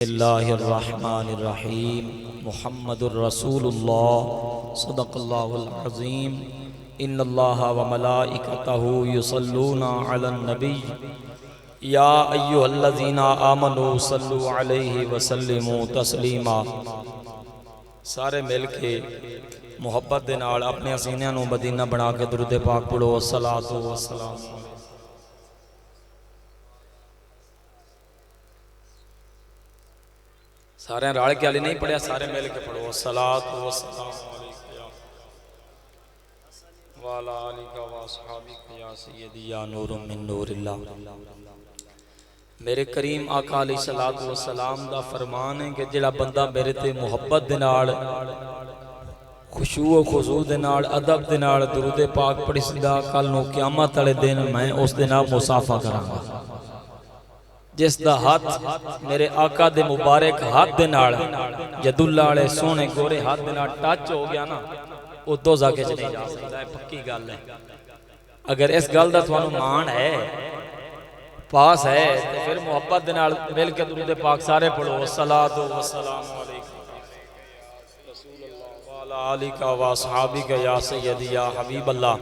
اللہ الرحمن الرحیم محمد الرسول اللہ صدق اللہ العظیم ان اللہ و ملائکتہ یصلون علی النبی یا ایہا الذین آمنوا صلوا علیہ وسلموا تسلیما۔ سارے مل کے محبت دے نال اپنے سینیاں نو مدینہ بنا کے درود پاک پڑھو۔ الصلاۃ والسلام سارے راڑ کے علی نہیں پڑھیا، سارے مل کے پڑھو۔ الصلاۃ والسلام علیکم وعلی آلک واصحابک یا سیدی یا نور من نور اللہ۔ میرے کریم آقا علیہ الصلوۃ والسلام دا فرمان ہے کہ جڑا بندہ میرے تے محبت دے نال خشوع و خضوع دے نال ادب دے نال درود پاک پڑھدا، کل نو قیامت والے دن میں اس دے نال مصافحہ کراں گا۔ جس دا ہاتھ میرے آقا دے مبارک ہاتھ دے نال جد اللہ علیہ سونے گورے ہاتھ دے نال ٹچ ہو گیا نا، وہ دوزخ وچ نہیں جا سکتا، ہے پکی گل ہے۔ اگر اس گل دا تھانوں مان ہے، پاس ہے، تو پھر محبت دے نال مل کے درود پاک سارے پڑھو۔ الصلاۃ والسلام علیکم رسول اللہ وعلی آلک واصحابک یا سیدی یا حبیب اللہ۔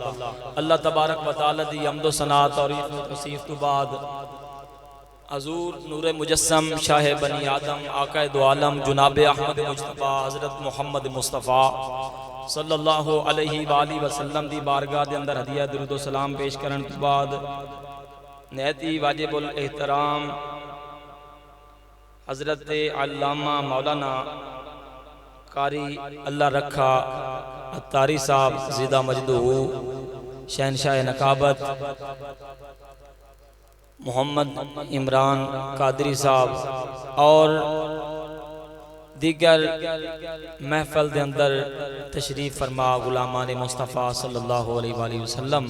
اللہ تبارک و تعالی دی حمد و ثنا تعریف و توصیف تو بعد حضور نور مجسم شاہ بنی آدم آقا دو عالم جناب احمد مجتبی حضرت محمد مصطفیٰ صلی اللہ علیہ وآلہ وسلم دی بارگاہ دے اندر ہدیہ درود و سلام پیش کرن کے بعد نہایتی واجب الاحترام حضرت علامہ مولانا قاری اللہ رکھا عطاری صاحب زیدہ مجدہ شہنشاہ نقابت محمد عمران قادری صاحب اور دیگر محفل دے اندر تشریف فرما غلامان مصطفیٰ صلی اللہ علیہ وآلہ وسلم،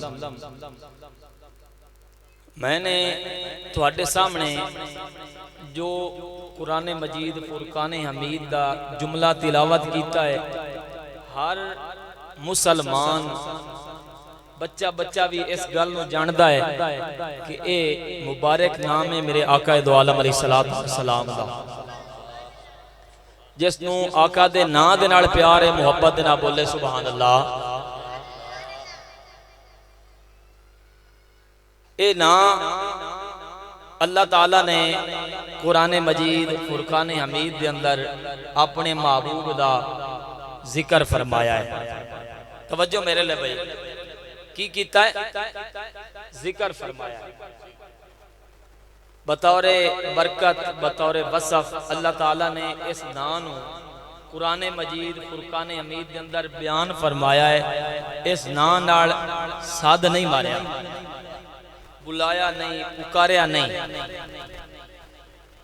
میں نے تواڈے سامنے جو قرآن مجید فرقان حمید دا جملہ تلاوت کیتا ہے، ہر مسلمان بچہ بھی اس گل نو جاندا ہے کہ اے مبارک نام ہے میرے آقا دو عالم علیہ السلام دا، جس نو آقا دے نا دے نال پیار ہے، محبت دے نال بولے سبحان اللہ۔ اے نا اللہ تعالیٰ نے قرآن مجید فرقان حمید دے اندر اپنے محبوب دا ذکر فرمایا ہے۔ توجہ میرے لے بھائی، کی کیتا ہے؟ ذکر فرمایا ہے۔ بطور برکت بطور وصف اللہ تعالیٰ نے اس نام قرآن مجید فرقان حمید کے اندر بیان فرمایا ہے۔ اس نام نال ساد نہیں ماریا، بلایا نہیں، پکاریا نہیں۔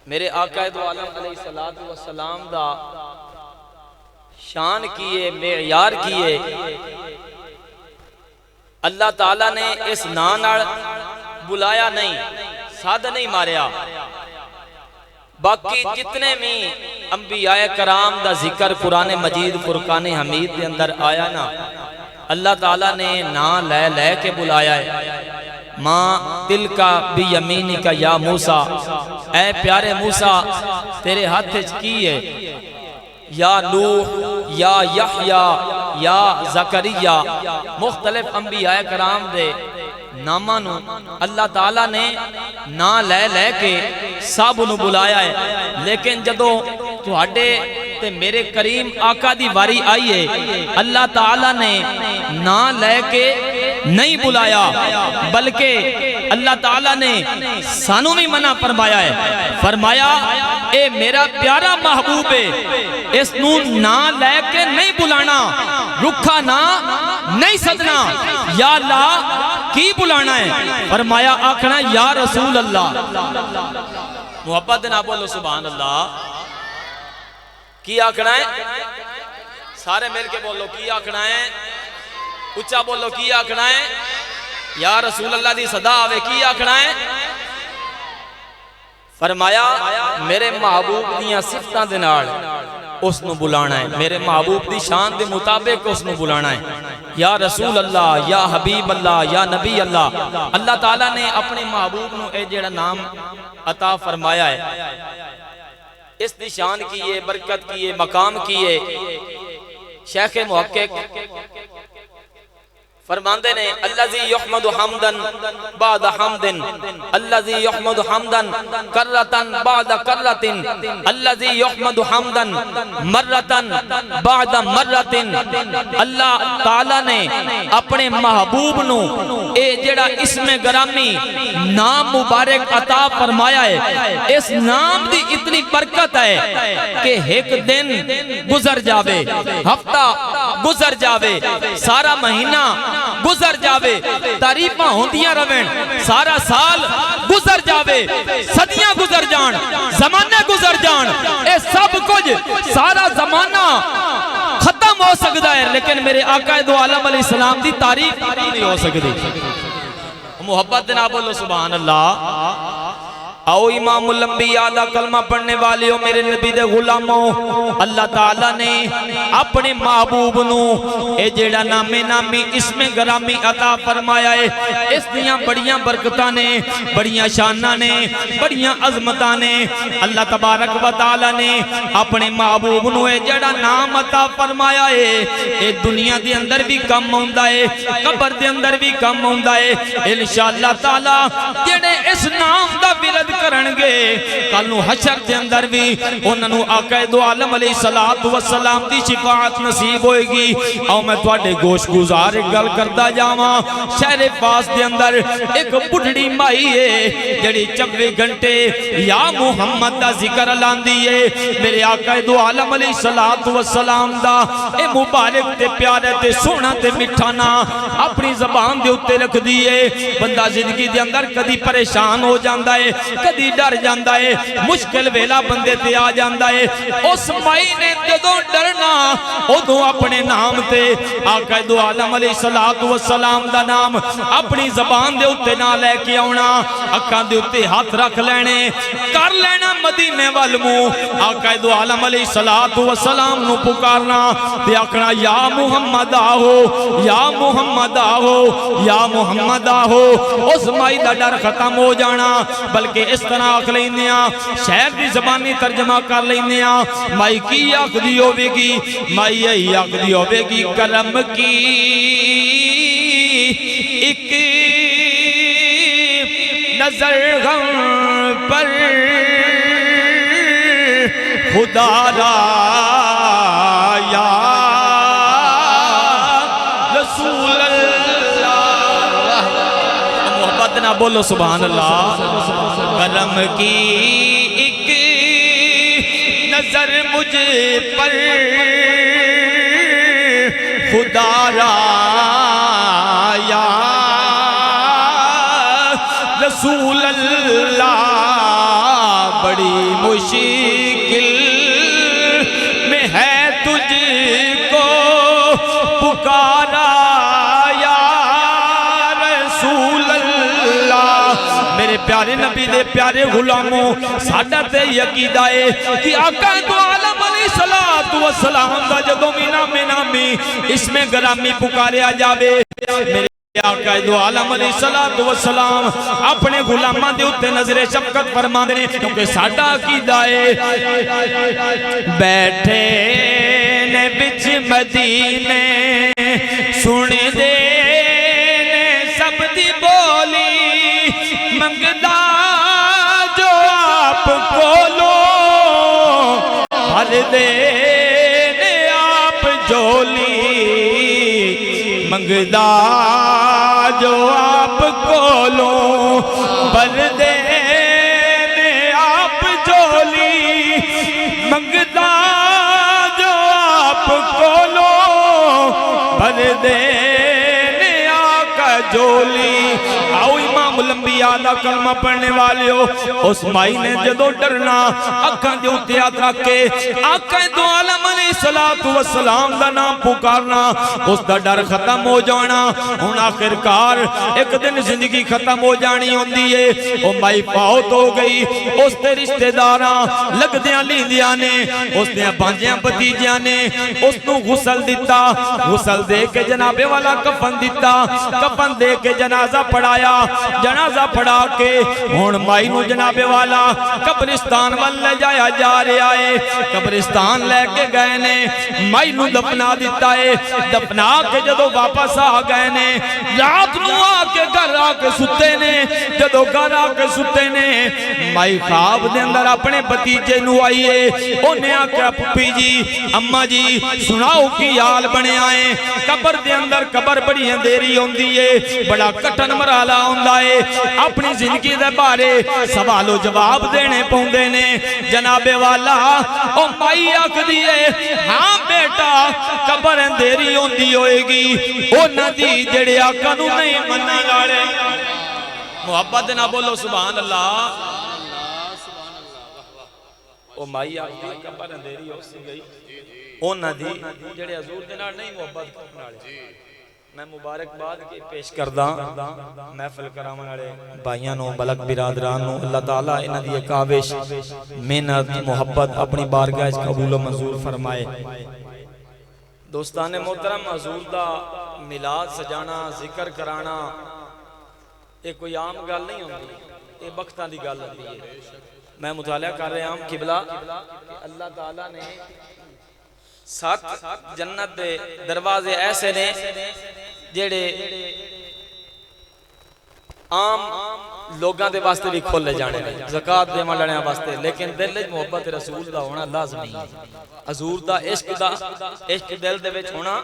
میرے آقا دو عالم علیہ السلام دا شان کیے، معیار کیے، اللہ تعالیٰ نے اس نام نال بلایا نہیں، ساد نہیں ماریا۔ باقی جتنے بھی انبیاء کرام دا ذکر قرآن مجید فرقان حمید کے اندر آیا نا، اللہ تعالیٰ نے نام لے لے کے بلایا ہے۔ ماں دل کا بھی یمینی کا یا موسیٰ، اے پیارے موسیٰ تیرے ہاتھ کی ہے، یا نوح یا یحییٰ یا زکریا، مختلف انبیاء کرام دے نامہ نو اللہ تعالیٰ نے نا لے لے کے سب نو بلایا ہے۔ لیکن جدو تہاڈے تے میرے کریم آقا دی واری آئی ہے، اللہ تعالیٰ نے نا لے کے نہیں بلایا، بلکہ اللہ تعالیٰ نے سانو بھی منع فرمایا ہے۔ فرمایا اے میرا پیارا محبوب ہے، اس نو نا لے کے نہیں بلانا، رکھا نا نہیں سدنا، یا اللہ کی بلانا ہے؟ فرمایا آکھنا یا رسول اللہ۔ محبت نہ بولو سبحان اللہ۔ کی آکھنا ہے؟ سارے مل کے بولو کی آکھنا ہے؟ اچھا بولو کی آکھنا ہے؟ یا رسول اللہ دی صدا آوے کی آکھنا ہے؟ فرمایا میرے محبوب دیاں صفتاں دے نال اس نو بلانا ہے، میرے محبوب دی شان دے مطابق اس نو بلانا ہے۔ یا رسول اللہ، یا حبیب اللہ، یا نبی اللہ۔ اللہ تعالیٰ نے اپنے محبوب نو اے جیڑا نام عطا فرمایا ہے، اس دی شان کی ہے، برکت کی ہے، مقام کی ہے۔ شیخ محقق فرماندے نے الذی یحمد حمدا بعد حمد، الذی یحمد حمدا کرتا بعد کرت، الذی یحمد حمدا مرتا بعد مرت۔ اللہ تعالیٰ نے اپنے محبوب نو اے جڑا اسم گرامی نام مبارک عطا فرمایا ہے، اس نام دی اتنی برکت ہے کہ ایک دن گزر جاوے، ہفتہ گزر جاوے، سارا مہینہ گزر جاوے، تعریفاں ہوندیاں روین، سارا سال گزر جاوے، صدیاں گزر جان، زمانے گزر جان، اے سب کچھ سارا زمانہ ختم ہو سکتا ہے، لیکن میرے آقا دو عالم علیہ السلام دی تعریف نہیں ہو سکتی۔ محبت نہ بولو سبحان اللہ۔ آؤ امام الانبیاء دا کلمہ پڑھنے والے ہو میرے نبی دے غلاموں، اللہ تعالیٰ نے اپنے محبوب نو اے جیڑا نامی اسم گرامی عطا فرمایا ہے، اس دیاں بڑیاں برکتاں نے، بڑیاں شاناں نے، بڑیاں عظمتاں نے۔ اللہ تبارک و تعالیٰ نے اپنے محبوب نو اے جیڑا نام عطا فرمایا ہے، اے دنیا دے اندر بھی کم ہوندا ہے، قبر دے اندر بھی کم ہوندا ہے۔ انشاءاللہ تعالیٰ جیڑے اس نام دا ورد کرنگے کالنو حشر دے اندر بھی انہوں آقا دو عالم علیہ السلام دی شفاعت نصیب ہوئے گی۔ اور میں توڑے گوش گزار گل کردہ جاواں، شہر فاس دے اندر ایک بڑھڑی مائی ہے جڑی 24 گھنٹے یا محمد دا ذکر لاندی ہے۔ میرے آقا دو عالم علیہ السلام دا اے مبارک تے پیارے تے سونا تے مٹھانا اپنی زبان دے اتے رکھ دیئے۔ بندہ زندگی دے اندر کدی پریشان ہو جاندہ ہے، کدی ڈر جاندہ ہے، مشکل ویلا بندے تے آ جاندہ ہے۔ اس مائی نے جدوں ڈرنا ادوں اپنے نام تے آقا دو عالم علیہ السلام دا نام اپنی زبان دے اتے نہ لے کے آونا، اکھاں دے اتے ہاتھ رکھ لینے، کر لینا مدینے والمو، آقا دو عالم علیہ السلام نو پکارنا تے آکھنا یا محمد آہو، یا محمد آہو، یا محمد آہو۔ اس مائی دا ڈر ختم ہو جانا، بلکہ اس طرح آکھ لیندیاں، شہر دی زبانی ترجمہ کر لیندیاں۔ مائی کی آکھ دی ہوئے گی، مائی یہی آکھ دی ہوئے گی، کرم کی ایک نظر غم پر خدا را یا رسول اللہ۔ محبت نہ بولو سبحان اللہ۔ کرم کی ایک نظر مجھ پر خدا را یا رسول اللہ، بڑی مشکل میں ہے تجھ کو پکارا یا رسول اللہ۔ میرے پیارے نبی دے پیارے غلاموں، ساڈا تے عقیدہ ہے کہ آقا دو عالم علیہ السلام دا جدوں بھی نامی اسم گرامی پکاریا جاوے، میرے آقا دو عالم علیہ السلام اپنے غلاماں دے اتے نظر شفقت فرما دینے، کیونکہ ساڈا عقیدہ ہے بیٹھے نے بچ مدینے سن دے سب دی بولی، منگدا جو آپ کولو بھر دے آپ جولی، منگدا جو آپ کولو بھر دے آپ جولی، منگدا جو آپ کولو بھر دے آقا جولی۔ آؤ امام الانبیاء دا کلمہ پڑھنے والے ہو، اس مائی نے جدو ڈرنا اکھاں دے اتے ہاتھ رکھ کے آقا دو عالم علیہ الصلوۃ والسلام دا نام پکارنا اس دا ڈر ختم ہو جانا ہن آخرکار ایک دن زندگی ختم ہو جانی ہوندی ہے او مائی فوت ہو گئی اس دے رشتہ داراں لگدیاں لیندیاں نے اس دے بانجیاں بھتیجیاں نے اس نو غسل دتا غسل دے کے جناب والا کفن دتا کفن دے کے جنازہ پڑھایا جنازہ پڑھا کے ہن مائی نو جناب والا قبرستان وال لے جایا جا رہا ہے قبرستان لے کے گئے نے مائی نو دفنا دیتا ہے دفنا کے جدو واپس آ گئے نے رات نو آ کے گھر آ کے ستے نے جدو گھر آ کے ستے نے مائی خواب دے اندر اپنے بھتیجے نو آئیے انہیں آکھیا پھپھی جی اماں جی سناؤ کی حال بنے آئے قبر دے اندر قبر بڑی اندھیری ہوندی ہے بڑا کٹن مرحلہ ہوندا ہے اپنی زندگی دے بارے سوال و جواب دینے پوندے نے جناب والا او مائی آکھدی ہے ہاں بیٹا قبر اندھیری ہوندی ہوئے گی او ندی جڑے آقا نو نہیں مننے والے محبت نہ بولو سبحان اللہ او مائی آکھدی قبر اندھیری ہو سی گئی او ندی جڑے حضور دے نال نہیں محبت کرنے والے میں مبارکباد کی پیش کرداں محفل کراون والے بھائیاں نو بلک برادران نو اللہ تعالیٰ انہاں دی کاوش محنت محبت اپنی بارگاہ وچ قبول و منظور فرمائے دوستان محترم حضور دا میلاد سجانا ذکر کرانا یہ کوئی عام گل نہیں ہوندی یہ بختاں دی گل ہوندی ہے میں مطالعہ کر رہا ہوں قبلہ کہ اللہ تعالیٰ نے 7 جنت دے دروازے ایسے نے جڑے عام لوگاں دے واسطے بھی کھولے جانے نے زکاة دے ملنے واسطے لیکن دل محبت رسول دا ہونا لازمی ہے حضور دا عشق دل دے وچ ہونا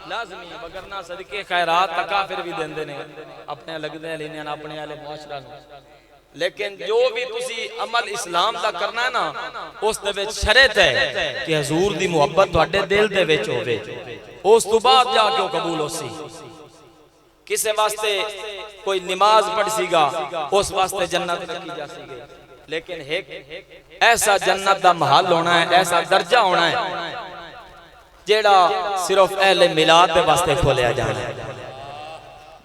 لازمی ہے وگرنہ صدقے خیرات تکافر بھی دیندے نے اپنے لگدے لینے اپنے والے معاشرہ نو لیکن جو بھی تسی عمل اسلام دا کرنا ہے نا اس دے وچ شرط ہے کہ حضور دی محبت تواڈے دل دے وچ ہوے اس تو بعد جا کے قبول ہو سی کسے واسطے کوئی نماز پڑھ سی گا اس واسطے جنت رکھی جا سی گے لیکن ایک ایسا جنت دا محل ہونا ہے ایسا درجہ ہونا ہے جیڑا صرف اہل میلاد دے واسطے کھولیا جانا ہے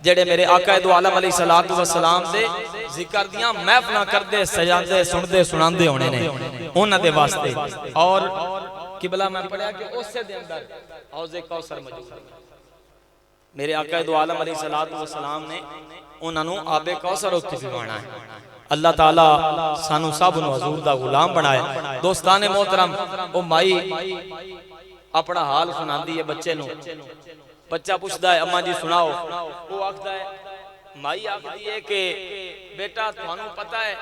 جڑے میرے آقا دو عالم علیہ السلام دے ذکر دیاں محفلاں کردے سجاندے سندے سناندے ہونے نے انہاں دے واسطے اور قبلہ میں پڑھیا کہ اس سے دے اندر حوض کوثر موجود میرے آقا دو عالم علیہ السلام نے انہاں نو آب کوثر اتنے پوانا ہے اللہ تعالیٰ سانو سب نو حضور دا غلام بنائے دوستان محترم او مائی اپنا حال سناندی ہے بچے نو بچہ پوچھتا ہے اماں جی سناؤ وہ آکھتا ہے مائی آکھتی ہے کہ بیٹا تھانوں پتہ ہے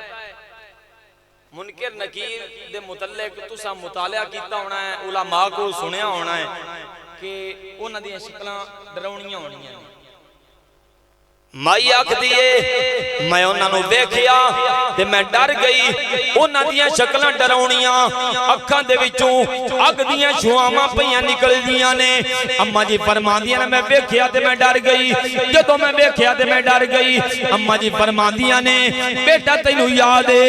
منکر نکیر دے متعلق تسا مطالعہ کیتا ہونا ہے علماء کو سنیا ہونا ہے کہ انہاں دی شکلاں ڈراونیاں ہونیاں مائی آکھدی ہے میں انہاں نو ویکھیا تے میں ڈر گئی انہاں دیاں شکلاں ڈراونیاں اکھاں دے وچوں اگ دیاں شواواں پیاں نکلدیاں نے اماں جی فرماندیاں نے میں ویکھیا تے میں ڈر گئی جدوں میں ویکھیا تے میں ڈر گئی اماں جی فرماندیاں نے بیٹا تینوں یاد ہے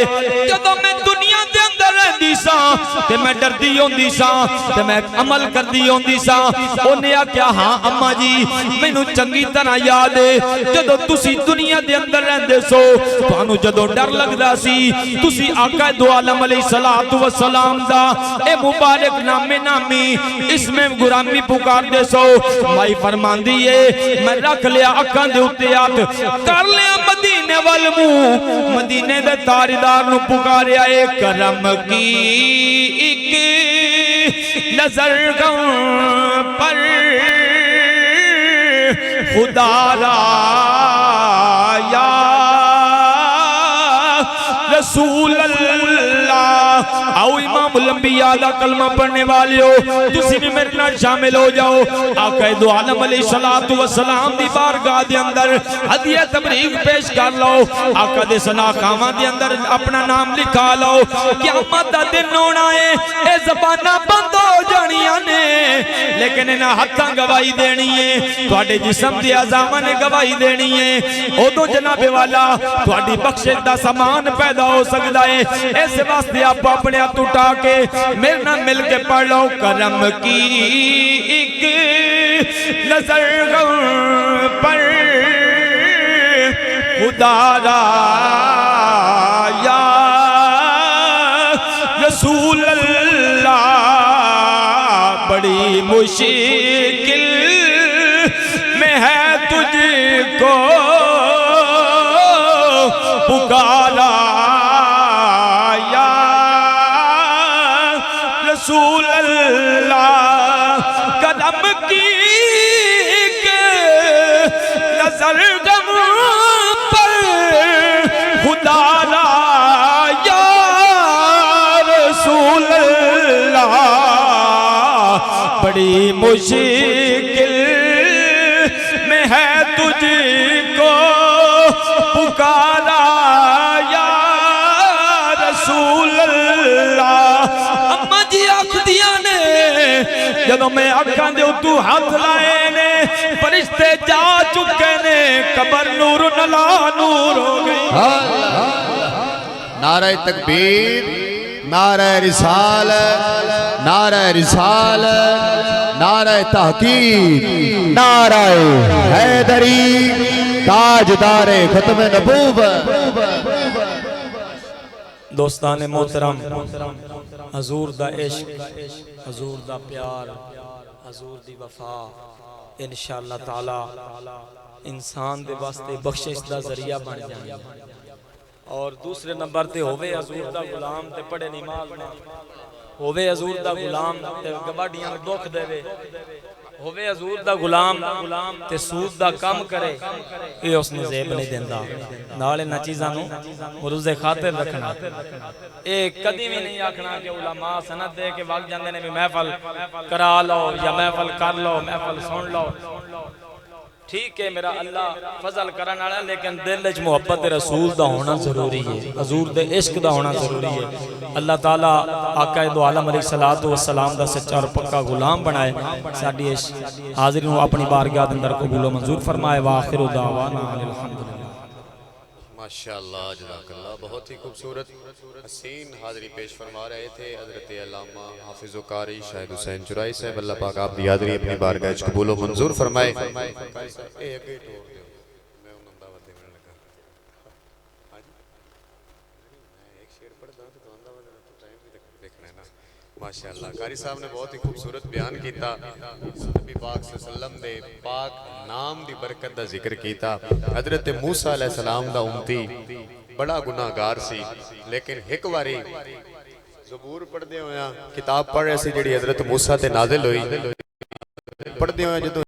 جدوں میں دنیا دے اندر رہندی ساں تے میں ڈردی ہوندی ساں تے میں عمل کردی ہوندی ساں اونے آکھیا ہاں اماں جی مینوں چنگی طرح یاد ہے جدوں تسی دنیا دے اندر رہندے سو تانوں جدوں ڈر لگدا سی تسی آقا دو عالم علیہ السلام دا اے مبارک نامی اسم غرامی پکار دے سو مائی فرماندی ہے میں رکھ لیا اکھاں دے اوتے ہاتھ کر لیا مدینے وال منہ مدینے دے تاجدار نو پکاریا اے کرم کی ایک نظر غم پر خدا را یا رسول اللہ آؤ امام الانبیاء دا کلمہ پڑھنے والے ہو تسی بھی میرے نال شامل ہو جاؤ آقا دو عالم علیہ السلام دی بارگاہ دے اندر ہدیہ تبریک پیش کر لو آقا دے سلاخاواں دے اندر اپنا نام لکھا لو قیامت دا دن ہونا ہے اے زبانہ بند ہو جانیاں نے لیکن انہاں ہتھاں گواہی دینی ہے تواڈے جسم دی اعضاء نے گواہی دینی ہے ادو جناب والا تواڈی بخشش دا سامان پیدا ہو سکدا ہے اس واسطے آپ اپنے ہاتھ اٹھا کے میرے نال مل کے پڑھ لو کرم کی ایک نظر غم پر خدا را یا رسول اللہ بڑی مشکل میں ہے تجھ کو پکارا یا رسول اللہ قدم کی ایک نظر غم پر خدا را یا رسول اللہ بڑی مشکل میں ہے تجھ کو پکارا یا رسول اللہ اما جی آنکھ دیا نے جدو میں آنکھاں دے تو ہاتھ لائے نے فرشتے جا چکے نے قبر نور نلا نور ہو گئی نعرہ تکبیر نعرہ رسالت نعرہ رسالت نعرہ تحقیق نعرہ حیدری تاجدار ختم نبوت دوستان محترم حضور دا عشق حضور دا پیار حضور دی وفا انشاءاللہ تعالی انسان دے واسطے بخشش دا ذریعہ بن جائیں اور دوسرے نمبر تے ہووے حضور دا غلام تے پڑھے نماز نہ ہووے حضور دا غلام تے گواڈیاں دکھ دے ہووے حضور دا غلام تے سود دا کام کرے یہ اس نے زیب نہیں دیندہ نالے نہ چیزاں نو مروز خاطر رکھنا اے کدی بھی نہیں آکھنا کہ علماء سند دے کے وقت جاندے نے بھی محفل کرا لو یا محفل کر لو محفل سن لو ٹھیک ہے میرا اللہ فضل کرنا ہے لیکن دل وچ محبت رسول دا ہونا ضروری ہے حضور دے عشق دا ہونا ضروری ہے اللہ تعالیٰ آقا دو عالم علیہ السلام دا سچا اور پکا غلام بنائے ساڈی حاضرین اپنی بارگاہ اندر قبول و منظور فرمائے وآخر دعوانا الحمدللہ ماشاءاللہ جزاک اللہ بہت ہی خوبصورت حسین حاضری پیش فرما رہے تھے حضرت علامہ حافظ و قاری شاہد حسین چرائی صاحب اللہ پاک آپ دی حاضری اپنی بارگاہ قبول و منظور فرمائے ماشاءاللہ قاری صاحب نے بہت ہی خوبصورت بیان کیتا نبی پاک صلی اللہ علیہ وسلم دے پاک نام دی برکت دا ذکر کیتا حضرت موسیٰ علیہ السلام دا امتی بڑا گناہگار سی لیکن ایک واری زبور پڑھ دے ہویا کتاب پڑھ رہے سی جڑی حضرت موسیٰ تے نازل ہوئی پڑھ دے ہویا جدو